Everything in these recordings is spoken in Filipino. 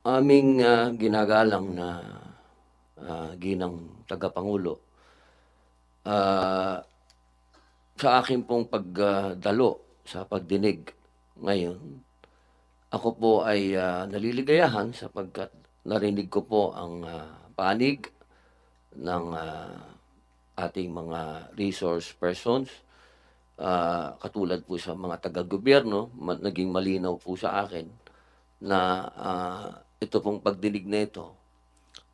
Aming, ginagalang na, ginang tagapangulo, ah, sa akin pong sa pagdinig ngayon, ako po ay, naliligayahan sapagkat narinig ko po ang, panig ng, ating mga resource persons, katulad po sa mga taga-gobyerno, naging malinaw po sa akin na, ito pong pagdinig na ito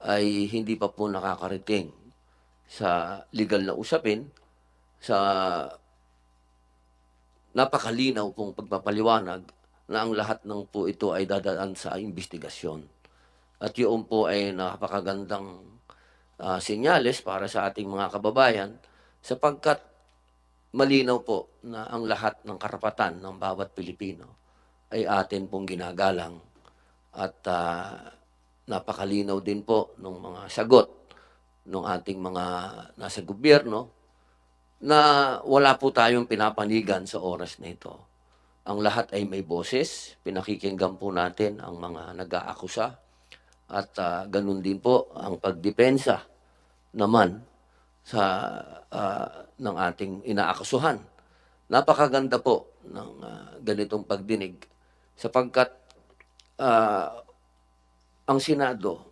ay hindi pa po nakakarating sa legal na usapin, sa napakalinaw pong pagpapaliwanag na ang lahat ng po ito ay dadaan sa imbestigasyon. At yun po ay napakagandang, senyales para sa ating mga kababayan sapagkat malinaw po na ang lahat ng karapatan ng bawat Pilipino ay atin pong ginagalang at, napakalinaw din po ng mga sagot ng ating mga nasa gobyerno na wala po tayong pinapanigan sa oras na ito. Ang lahat ay may boses, pinakikinggan po natin ang mga nag-aakusa at, gano'n din po ang pagdepensa naman sa, ng ating inaakasuhan. Napakaganda po ng, ganitong pagdinig sapagkat, ah, ang Senado,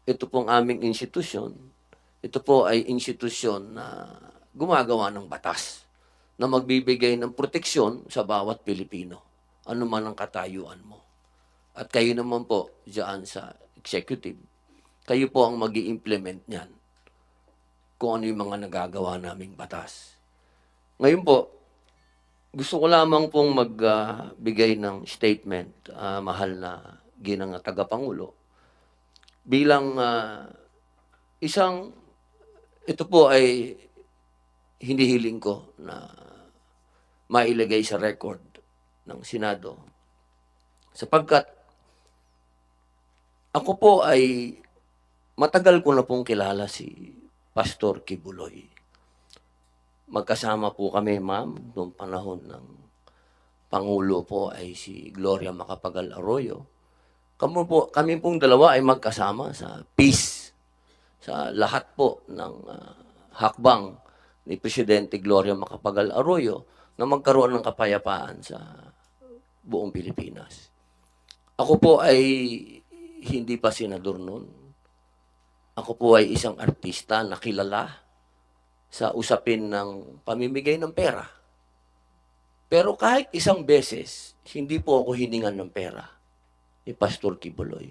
ito pong aming institusyon, ito po ay institusyon na gumagawa ng batas na magbibigay ng proteksyon sa bawat Pilipino, ano man ang katayuan mo. At kayo naman po diyan sa executive, kayo po ang mag-i-implement niyan kung ano yung mga nagagawa naming batas. Ngayon po, gusto ko lamang pong magbigay ng statement, mahal na ginang tagapangulo, bilang, isang ito po ay hinihiling ko na mailagay sa record ng Senado sapagkat ako po ay matagal ko na pong kilala si Pastor Kibuloy. Magkasama po kami, ma'am, noong panahon ng Pangulo po ay si Gloria Macapagal Arroyo. Kami pong dalawa ay magkasama sa peace, sa lahat po ng, hakbang ni Presidente Gloria Macapagal Arroyo na magkaroon ng kapayapaan sa buong Pilipinas. Ako po ay hindi pa senador noon. Ako po ay isang artista na kilala sa usapin ng pamimigay ng pera. Pero kahit isang beses, hindi po ako hiningan ng pera ni Pastor Kibuloy.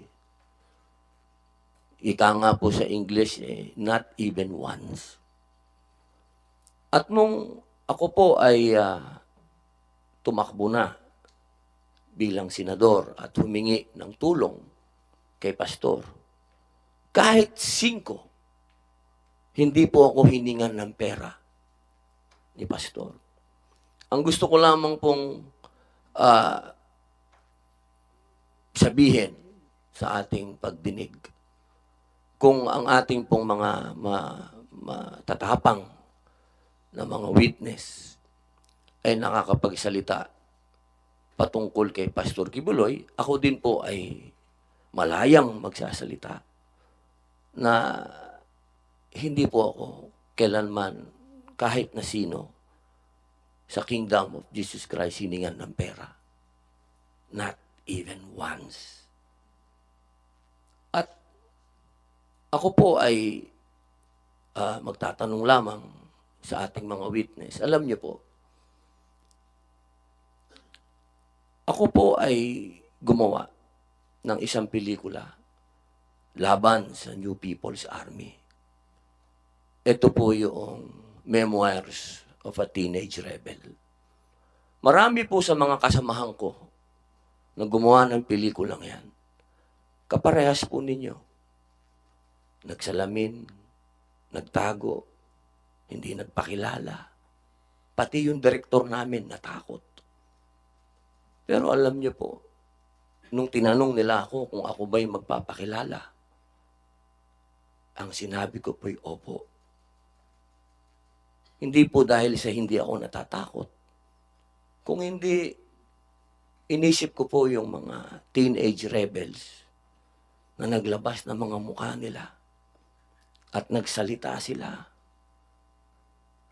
Ika nga po sa English, not even once. At nung ako po ay, tumakbo na bilang senador at humingi ng tulong kay Pastor, kahit 5, hindi po ako hiningan ng pera ni Pastor. Ang gusto ko lamang pong, sabihin sa ating pagdinig, kung ang ating pong mga matatapang na mga witness ay nakakapagsalita patungkol kay Pastor Kibuloy, ako din po ay malayang magsasalita na hindi po ako kailanman kahit na sino sa Kingdom of Jesus Christ hiningan ng pera. Not even once. At ako po ay, magtatanong lamang sa ating mga witness. Alam niyo po, ako po ay gumawa ng isang pelikula laban sa New People's Army. Ito po yung Memoirs of a Teenage Rebel. Marami po sa mga kasamahan ko na gumawa ng pelikulang yan. Kaparehas po ninyo. Nagsalamin, nagtago, hindi nagpakilala. Pati yung direktor namin natakot. Pero alam niyo po, nung tinanong nila ako kung ako ba'y magpapakilala, ang sinabi ko po'y opo. Hindi po dahil sa hindi ako natatakot. Kung hindi, inisip ko po yung mga teenage rebels na naglabas ng mga mukha nila at nagsalita sila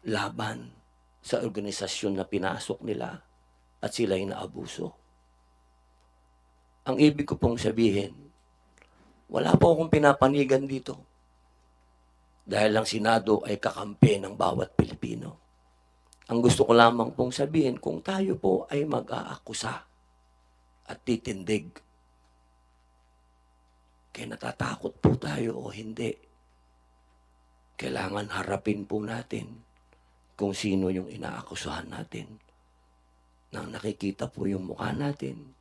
laban sa organisasyon na pinasok nila at sila'y naabuso. Ang ibig ko pong sabihin, wala po akong pinapanigan dito dahil ang Senado ay kakampi ng bawat Pilipino. Ang gusto ko lamang pong sabihin, kung tayo po ay mag-aakusa at titindig, kaya natatakot po tayo o hindi, kailangan harapin po natin kung sino yung inaakusahan natin. Nang nakikita po yung mukha natin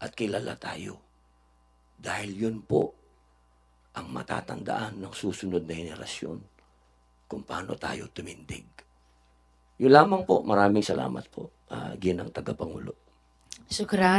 at kilala tayo. Dahil yun po ang matatandaan ng susunod na henerasyon kung paano tayo tumindig. Yun lamang po. Maraming salamat po, Ginang Tagapangulo. Shukran.